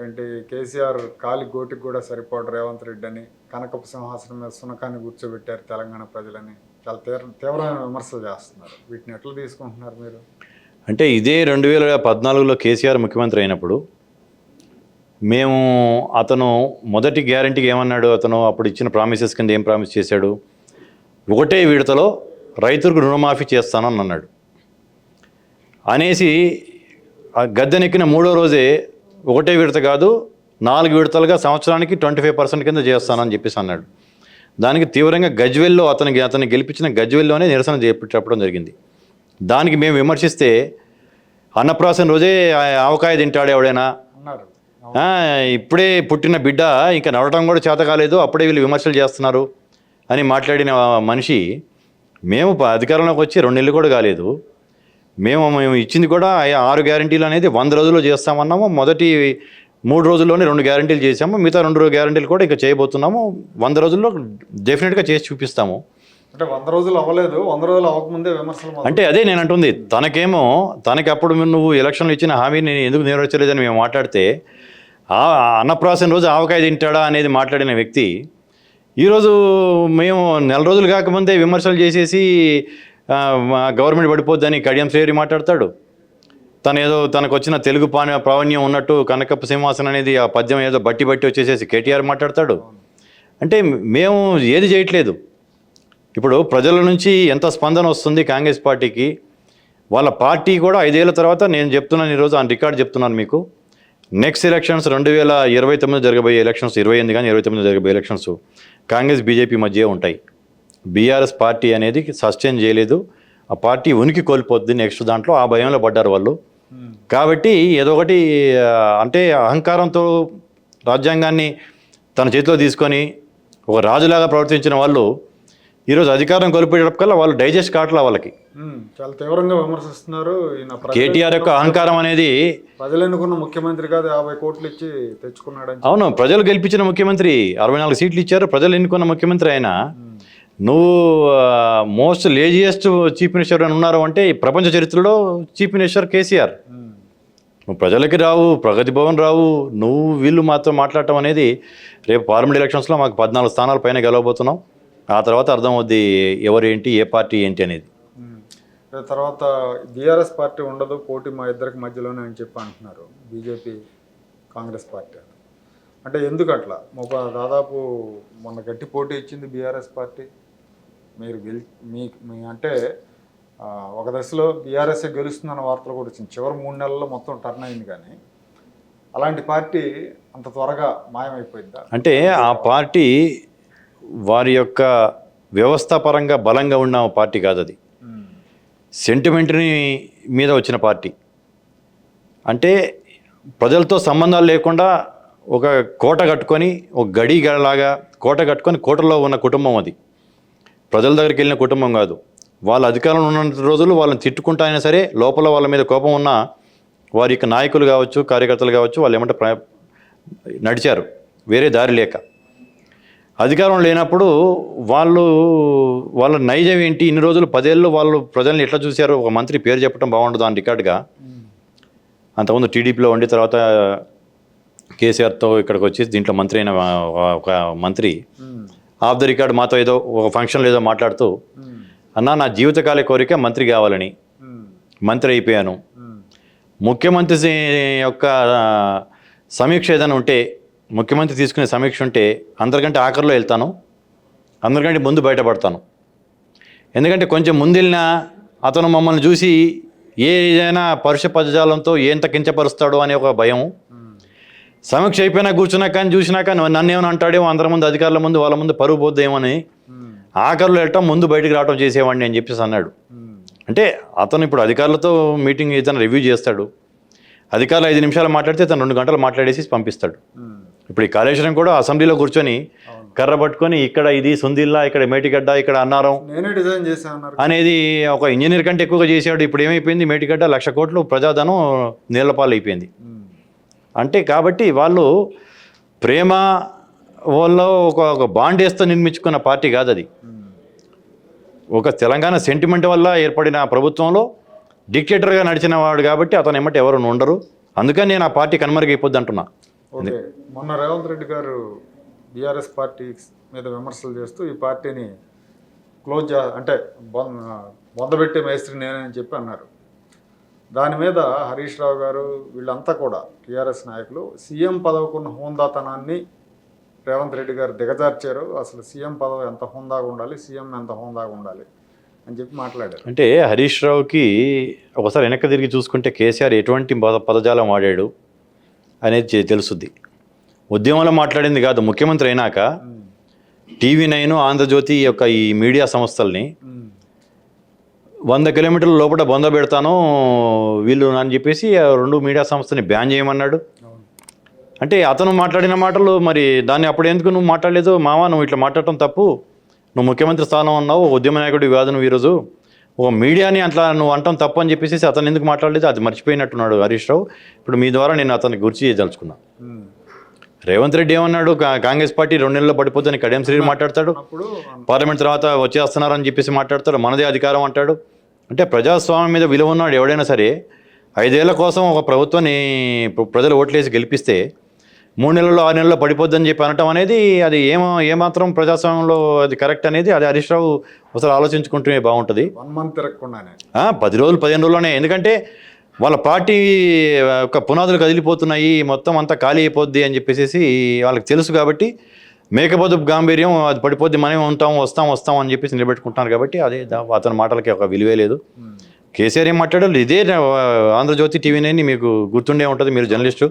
[SPEAKER 1] ఏంటి, కేసీఆర్ కాలి గోటికి కూడా సరిపోడు రేవంత్ రెడ్డి అని, కనకపు సింహాసనం మీద సునకాన్ని కూర్చోబెట్టారు తెలంగాణ ప్రజలని చాలా తీవ్రమైన విమర్శలు చేస్తున్నారు. వీటిని ఎట్లా తీసుకుంటున్నారు మీరు?
[SPEAKER 2] అంటే ఇదే 2014లో కేసీఆర్ ముఖ్యమంత్రి అయినప్పుడు అతను మొదటి గ్యారంటీకి ఏమన్నాడు, అతను అప్పుడు ఇచ్చిన ప్రామిసెస్ కింద ఏం ప్రామిస్ చేశాడు, ఒకటే విడతలో రైతులకు రుణమాఫీ చేస్తానని అన్నాడు. అనేసి గద్దెనెక్కిన 3వ రోజే ఒకటే విడత కాదు 4 విడతలుగా సంవత్సరానికి 25% కింద చేస్తానని చెప్పేసి అన్నాడు. దానికి తీవ్రంగా గజ్వెల్లో అతన్ని గెలిపించిన గజ్వెల్లోనే నిరసన చెప్పడం జరిగింది. దానికి మేము విమర్శిస్తే అన్నప్రాసన రోజే ఆవకాయ తింటాడు ఎవడైనా, ఇప్పుడే పుట్టిన బిడ్డ ఇంకా నడవటం కూడా చేత కాలేదు, అప్పుడే వీళ్ళు విమర్శలు చేస్తున్నారు అని మాట్లాడిన మనిషి, మేము అధికారంలోకి వచ్చి 2 నెలలు కూడా కాలేదు, మేము ఇచ్చింది కూడా 6 గ్యారంటీలు అనేది 100 రోజుల్లో చేస్తామన్నాము. మొదటి 3 రోజుల్లోనే 2 గ్యారంటీలు చేసాము, మిగతా 2 గ్యారంటీలు కూడా ఇంకా చేయబోతున్నాము. 100 రోజుల్లో డెఫినెట్గా చేసి చూపిస్తాము.
[SPEAKER 1] అంటే 100 రోజులు అవ్వలేదు, 100 రోజులు అవ్వకముందే విమర్శలు. అంటే
[SPEAKER 2] అదే నేను అంటుంది, తనకి అప్పుడు నువ్వు ఎలక్షన్లు ఇచ్చిన హామీని ఎందుకు నెరవేర్చలేదని మేము మాట్లాడితే, అన్నప్రాసన రోజు ఆవకాయ తింటాడా అనేది మాట్లాడిన వ్యక్తి ఈరోజు మేము 4 రోజులు కాకముందే విమర్శలు చేసేసి గవర్నమెంట్ పడిపోద్దని కడియం శ్రేయరి మాట్లాడతాడు. తనకు వచ్చిన తెలుగు ప్రావీణ్యం ఉన్నట్టు కనకపు సింహాసనం అనేది ఆ పద్యం ఏదో బట్టి వచ్చేసేసి కేటీఆర్ మాట్లాడతాడు. అంటే మేము ఏది చేయట్లేదు. ఇప్పుడు ప్రజల నుంచి ఎంత స్పందన వస్తుంది కాంగ్రెస్ పార్టీకి, వాళ్ళ పార్టీ కూడా 5 ఏళ్ల తర్వాత నేను చెప్తున్నాను, ఈరోజు ఆన్ రికార్డ్ చెప్తున్నాను మీకు, నెక్స్ట్ ఎలక్షన్స్ 2029 జరగబోయే ఎలక్షన్స్, 28 కానీ 29 జరగబోయే ఎలక్షన్స్ కాంగ్రెస్ బీజేపీ మధ్య ఉంటాయి. బీఆర్ఎస్ పార్టీ అనేది సస్టైన్ చేయలేదు, ఆ పార్టీ ఉనికి కోల్పోద్ది నెక్స్ట్ దాంట్లో, ఆ భయంలో పడ్డారు వాళ్ళు. కాబట్టి ఏదో ఒకటి అంటే అహంకారంతో రాజ్యాంగాన్ని తన చేతిలో తీసుకొని ఒక రాజులాగా ప్రవర్తించిన వాళ్ళు ఈరోజు అధికారం కోల్పోయేటప్పటికల్లా వాళ్ళు డైజెస్ట్ కావట్లా వాళ్ళకి.
[SPEAKER 1] చాలా తీవ్రంగా విమర్శిస్తున్నారు.
[SPEAKER 2] కేటీఆర్ యొక్క అహంకారం అనేది
[SPEAKER 1] ప్రజలు ఎన్నుకున్న ముఖ్యమంత్రి కాదు, 50 కోట్లు ఇచ్చి తెచ్చుకున్నాడని.
[SPEAKER 2] అవును, ప్రజలు గెలిపించిన ముఖ్యమంత్రి, 64 సీట్లు ఇచ్చారు, ప్రజలు ఎన్నుకున్న ముఖ్యమంత్రి ఆయన. నువ్వు మోస్ట్ లేజియెస్ట్ చీఫ్ మినిస్టర్ అని ఉన్నారు అంటే ఈ ప్రపంచ చరిత్రలో చీఫ్ మినిస్టర్ కేసీఆర్. నువ్వు ప్రజలకి రావు, ప్రగతి భవన్ రావు, నువ్వు వీళ్ళు మాత్రం మాట్లాడటం అనేది రేపు పార్లమెంట్ ఎలక్షన్స్లో మాకు 14 స్థానాల పైన గెలవబోతున్నాం. ఆ తర్వాత అర్థమవుద్ది ఎవరు ఏంటి, ఏ పార్టీ ఏంటి అనేది.
[SPEAKER 1] తర్వాత బీఆర్ఎస్ పార్టీ ఉండదు, పోటీ మా ఇద్దరికి మధ్యలోనే అని చెప్పి అంటున్నారు బీజేపీ కాంగ్రెస్ పార్టీ. అంటే ఎందుకు అట్లా? దాదాపు మొన్న గట్టి పోటీ ఇచ్చింది బీఆర్ఎస్ పార్టీ. మీరు మీ అంటే ఒక దశలో బీఆర్ఎస్ఏ గెలుస్తుందన్న వార్తలు కూడా వచ్చింది. చివరి 3 నెలల్లో మొత్తం టర్న్ అయింది. కానీ అలాంటి పార్టీ అంత త్వరగా మాయమైపోయిందా?
[SPEAKER 2] అంటే ఆ పార్టీ వారి యొక్క వ్యవస్థాపరంగా బలంగా ఉన్న పార్టీ కాదు, అది సెంటిమెంట్ని మీద వచ్చిన పార్టీ. అంటే ప్రజలతో సంబంధాలు లేకుండా ఒక కోట కట్టుకొని, ఒక గడిలాగా కోట కట్టుకొని కోటలో ఉన్న కుటుంబం అది. ప్రజల దగ్గరికి వెళ్ళిన కుటుంబం కాదు. వాళ్ళ అధికారంలో ఉన్న రోజులు వాళ్ళని తిట్టుకుంటా అయినా సరే లోపల వాళ్ళ మీద కోపం ఉన్న వారి యొక్క నాయకులు కావచ్చు, కార్యకర్తలు కావచ్చు, వాళ్ళు ఏమంటే నడిచారు వేరే దారి లేక. అధికారం లేనప్పుడు వాళ్ళ నైజం ఏంటి, ఇన్ని రోజులు 10 ఏళ్ళు వాళ్ళు ప్రజల్ని ఎట్లా చూశారు. ఒక మంత్రి పేరు చెప్పడం బాగుండదు అని రికార్డుగా. అంతకుముందు టీడీపీలో ఉండి తర్వాత కేసీఆర్తో ఇక్కడికి వచ్చి దీంట్లో మంత్రి అయిన ఒక మంత్రి ఆఫ్ ద రికార్డ్ మాతో ఏదో ఒక ఫంక్షన్లో ఏదో మాట్లాడుతూ, అన్నా నా జీవితకాల కోరిక మంత్రి కావాలని మంత్రి అయిపోయాను. ముఖ్యమంత్రి యొక్క సమీక్ష ఏదైనా ఉంటే, ముఖ్యమంత్రి తీసుకునే సమీక్ష ఉంటే అందరికంటే ఆఖరిలో వెళ్తాను, అందరికంటే ముందు బయటపడతాను. ఎందుకంటే కొంచెం ముందెళ్ళినా అతను మమ్మల్ని చూసి ఏదైనా పరుష పదజాలంతో ఎంత కించపరుస్తాడో అనే ఒక భయం. సమీక్ష అయిపోయినా కూర్చున్నా కానీ చూసినాక నన్ను ఏమైనా అంటాడేమో, అందరి ముందు అధికారుల ముందు వాళ్ళ ముందు పరుగు పోద్దేమని ఆఖరిలో వెళ్ళటం, ముందు బయటకు రావడం చేసేవాడిని అని చెప్పేసి అన్నాడు. అంటే అతను ఇప్పుడు అధికారులతో మీటింగ్ ఏదైనా రివ్యూ చేస్తాడు, అధికారులు 5 నిమిషాలు మాట్లాడితే తను 2 గంటలు మాట్లాడేసి పంపిస్తాడు. ఇప్పుడు ఈ కాళేశ్వరం కూడా అసెంబ్లీలో కూర్చొని కర్ర పట్టుకొని ఇక్కడ ఇది సుందిల్లా, ఇక్కడ మేటిగడ్డ, ఇక్కడ అన్నారం
[SPEAKER 1] నేనే డిజైన్ చేశాను
[SPEAKER 2] అనేది ఒక ఇంజనీర్ కంటే ఎక్కువగా చేసాడు. ఇప్పుడు ఏమైపోయింది, మేటిగడ్డ 1,00,000 కోట్లు ప్రజాధనం నీళ్లపాలు అయిపోయింది. అంటే కాబట్టి వాళ్ళు ప్రేమ వల్ల ఒక బాండ్ వేస్తూ నిర్మించుకున్న పార్టీ కాదు అది. ఒక తెలంగాణ సెంటిమెంట్ వల్ల ఏర్పడిన ప్రభుత్వంలో డిక్టేటర్గా నడిచిన వాడు కాబట్టి అతను ఏమంటే ఎవరు ఉండరు. అందుకని నేను ఆ పార్టీ కనుమరుగైపోద్ది అంటున్నా.
[SPEAKER 1] ఓకే, మొన్న రేవంత్ రెడ్డి గారు బీఆర్ఎస్ పార్టీ మీద విమర్శలు చేస్తూ ఈ పార్టీని క్లోజ్ అంటే బొందబెట్టే మేస్త్రి నేనని చెప్పి అన్నారు. దాని మీద హరీష్ రావు గారు వీళ్ళంతా కూడా టీఆర్ఎస్ నాయకులు సీఎం పదవికున్న హోందాతనాన్ని రేవంత్ రెడ్డి గారు దిగజార్చారు. అసలు సీఎం పదవి ఎంత హోందాగా ఉండాలి, సీఎం ఎంత హోందాగా ఉండాలి అని చెప్పి మాట్లాడారు.
[SPEAKER 2] అంటే హరీష్ రావుకి ఒకసారి వెనక్కి తిరిగి చూసుకుంటే కేసీఆర్ ఎటువంటి పదజాలం వాడాడు అనేది తెలుస్తుంది. ఉద్యమంలో మాట్లాడింది కాదు, ముఖ్యమంత్రి అయినాక TV9, ఆంధ్రజ్యోతి యొక్క ఈ మీడియా సంస్థల్ని 100 కిలోమీటర్ల లోపల బొంద పెడతాను వీళ్ళు అని చెప్పేసి 2 మీడియా సంస్థని బ్యాన్ చేయమన్నాడు. అంటే అతను మాట్లాడిన మాటలు మరి దాన్ని అప్పుడు ఎందుకు నువ్వు మాట్లాడలేదు? మావా, నువ్వు ఇట్లా మాట్లాడటం తప్పు, నువ్వు ముఖ్యమంత్రి స్థానం ఉన్నావు, ఉద్యమ నాయకుడు కాదు నువ్వు. ఈరోజు ఒక మీడియాని అట్లా నువ్వు అంటాం తప్పు అని చెప్పేసి అతను ఎందుకు మాట్లాడలేదు? అది మర్చిపోయినట్టున్నాడు హరీష్ రావు. ఇప్పుడు మీ ద్వారా నేను అతనికి గుర్తు చేయదలుచుకున్నా. రేవంత్ రెడ్డి ఏమన్నాడు, కాంగ్రెస్ పార్టీ 2 నెలల్లో పడిపోతుందని కడియం శ్రీ మాట్లాడతాడు, పార్లమెంట్ తర్వాత వచ్చేస్తున్నారని చెప్పేసి మాట్లాడతాడు, మనదే అధికారం అంటాడు. అంటే ప్రజాస్వామ్యం మీద విలువ ఉన్నాడు ఎవడైనా సరే. 5 ఏళ్ల కోసం ఒక ప్రభుత్వాన్ని ప్రజలు ఓట్లేసి గెలిపిస్తే 3 నెలల్లో 6 నెలల్లో పడిపోద్దని చెప్పి అనటం అనేది అది ఏమాత్రం ప్రజాస్వామ్యంలో అది కరెక్ట్ అనేది అది హరీష్ రావు ఒకసారి ఆలోచించుకుంటూనే బాగుంటుంది.
[SPEAKER 1] 1 మంత్ తిరగకుండానే
[SPEAKER 2] 10 రోజులు 15 రోజుల్లోనే. ఎందుకంటే వాళ్ళ పార్టీ యొక్క పునాదులు కదిలిపోతున్నాయి, మొత్తం అంతా ఖాళీ అయిపోద్ది అని చెప్పేసి వాళ్ళకి తెలుసు. కాబట్టి మేకపోతు గాంభీర్యం అది పడిపోద్ది, మనం వస్తాం అని చెప్పేసి నిలబెట్టుకుంటున్నారు. కాబట్టి అదే అతని మాటలకి ఒక విలువే లేదు. కేసీఆర్ ఏం మాట్లాడారు, ఇదే ఆంధ్రజ్యోతి TV9 మీకు గుర్తుండే ఉంటుంది, మీరు జర్నలిస్టు,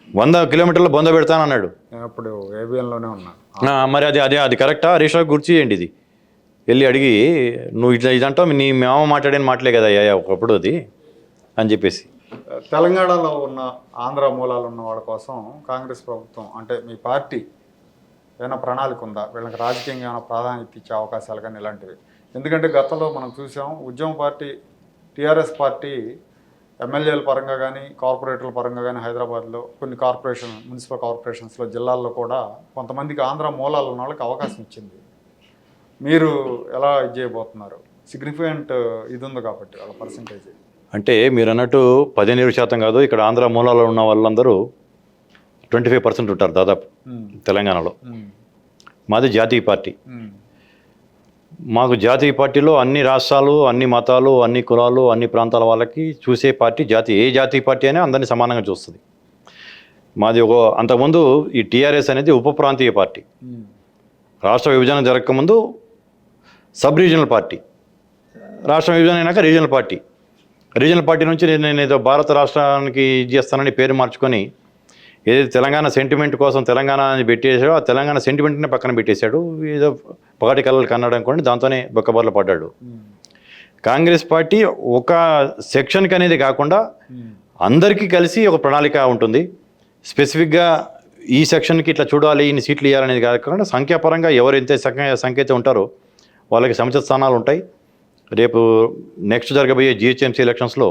[SPEAKER 2] 100 కిలోమీటర్ల బొంద పెడతానన్నాడు.
[SPEAKER 1] నేను అప్పుడు ఏబిఎన్లోనే ఉన్నా.
[SPEAKER 2] మరి అది కరెక్టా? హరీష్ రావు గుర్తు చేయండి. వెళ్ళి అడిగి నువ్వు ఇట్లా ఇదంటావు నీ మేమ మాట్లాడిన మాటలే కదా అయ్యా ఒకప్పుడు అది అని చెప్పేసి.
[SPEAKER 1] తెలంగాణలో ఉన్న ఆంధ్ర మూలాలు ఉన్న వాళ్ళ కోసం కాంగ్రెస్ ప్రభుత్వం అంటే మీ పార్టీ ఏమైనా ప్రణాళిక ఉందా? వీళ్ళకి రాజకీయంగా ఏమైనా ప్రాధాన్యత ఇచ్చే అవకాశాలు కానీ ఇలాంటివి? ఎందుకంటే గతంలో మనం చూసాం ఉద్యమ పార్టీ టీఆర్ఎస్ పార్టీ ఎమ్మెల్యేల పరంగా కానీ కార్పొరేటర్ల పరంగా కానీ హైదరాబాద్లో కొన్ని మున్సిపల్ కార్పొరేషన్స్లో జిల్లాల్లో కూడా కొంతమందికి ఆంధ్ర మూలాలు ఉన్న వాళ్ళకి అవకాశం ఇచ్చింది. మీరు ఎలా ఇది చేయబోతున్నారు? సిగ్నిఫికెంట్ ఇది ఉంది కాబట్టి వాళ్ళ పర్సంటేజ్.
[SPEAKER 2] అంటే మీరు అన్నట్టు 17% కాదు, ఇక్కడ ఆంధ్ర మూలాల్లో ఉన్న వాళ్ళందరూ 25% ఉంటారు దాదాపు తెలంగాణలో. మాది జాతీయ పార్టీ. మాకు జాతీయ పార్టీలో అన్ని రాష్ట్రాలు, అన్ని మతాలు, అన్ని కులాలు, అన్ని ప్రాంతాల వాళ్ళకి చూసే పార్టీ ఏ జాతీయ పార్టీ అయినా అందరినీ సమానంగా చూస్తుంది. మాది అంతకుముందు ఈ టీఆర్ఎస్ అనేది ఉప ప్రాంతీయ పార్టీ. రాష్ట్ర విభజన జరగకముందు సబ్ రీజనల్ పార్టీ, రాష్ట్ర విభజన అయినాక రీజనల్ పార్టీ. రీజనల్ పార్టీ నుంచి నేను ఏదో భారత రాష్ట్రానికి ఇది చేస్తానని పేరు మార్చుకొని ఏదైతే తెలంగాణ సెంటిమెంట్ కోసం తెలంగాణ అని పెట్టేశాడో ఆ తెలంగాణ సెంటిమెంట్నే పక్కన పెట్టేశాడు. ఏదో పగటి కళలు కన్నాడు అనుకోండి, దాంతోనే బొక్కబర్లు పడ్డాడు. కాంగ్రెస్ పార్టీ ఒక సెక్షన్కి అనేది కాకుండా అందరికీ కలిసి ఒక ప్రణాళిక ఉంటుంది. స్పెసిఫిక్గా ఈ సెక్షన్కి ఇట్లా చూడాలి, ఇన్ని సీట్లు ఇవ్వాలనేది కాకుండా సంఖ్యాపరంగా ఎవరు ఎంత సంఖ్య అయితే ఉంటారో వాళ్ళకి సముచిత స్థానాలు ఉంటాయి. రేపు నెక్స్ట్ జరగబోయే జిహెచ్ఎంసీ ఎలక్షన్స్లో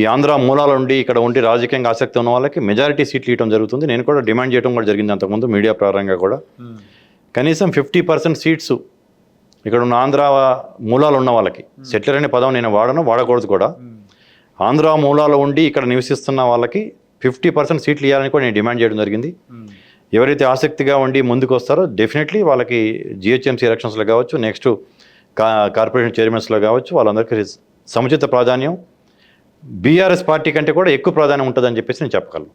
[SPEAKER 2] ఈ ఆంధ్ర మూలాల నుండి ఇక్కడ ఉండి రాజకీయంగా ఆసక్తి ఉన్న వాళ్ళకి మెజారిటీ సీట్లు ఇవ్వడం జరుగుతుంది. నేను కూడా డిమాండ్ చేయడం కూడా జరిగింది అంతకుముందు మీడియా ప్రారంభంగా కూడా. కనీసం 50% సీట్స్ ఇక్కడ ఉన్న ఆంధ్ర మూలాలు ఉన్న వాళ్ళకి, సెటిలర్ అనే పదం నేను వాడకూడదు కూడా, ఆంధ్ర మూలాలు ఉండి ఇక్కడ నివసిస్తున్న వాళ్ళకి 50% సీట్లు ఇవ్వాలని కూడా నేను డిమాండ్ చేయడం జరిగింది. ఎవరైతే ఆసక్తిగా ఉండి ముందుకు వస్తారో డెఫినెట్లీ వాళ్ళకి జిహెచ్ఎంసీ ఎలక్షన్స్లో కావచ్చు, నెక్స్ట్ కార్పొరేషన్ చైర్మన్స్లో కావచ్చు, వాళ్ళందరికీ సముచిత ప్రాధాన్యం బీఆర్ఎస్ పార్టీ కంటే కూడా ఎక్కువ ప్రాధాన్యం ఉంటుందని చెప్పేసి నేను చెప్పగలను.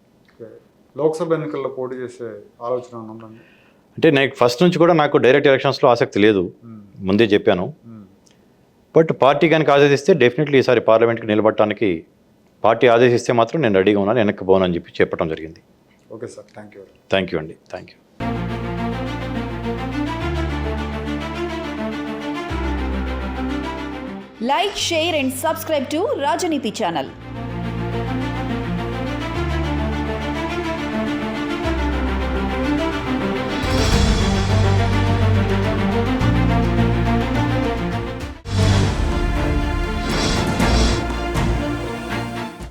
[SPEAKER 1] లోక్సభ ఎన్నికల్లో పోటీ చేసే ఆలోచన ఉందండి?
[SPEAKER 2] అంటే నాకు ఫస్ట్ నుంచి కూడా నాకు డైరెక్ట్ ఎలక్షన్స్లో ఆసక్తి లేదు, ముందే చెప్పాను. బట్ పార్టీ కనుక ఆదేశిస్తే డెఫినెట్లీ ఈసారి పార్లమెంట్కి నిలబడటానికి పార్టీ ఆదేశిస్తే మాత్రం నేను రెడీగా ఉన్నాను, వెనక్కి పోనని చెప్పి చెప్పడం జరిగింది.
[SPEAKER 1] Okay sir, thank you.
[SPEAKER 2] Thank you అండి, thank you.
[SPEAKER 3] Like, share and subscribe to Rajaniti channel.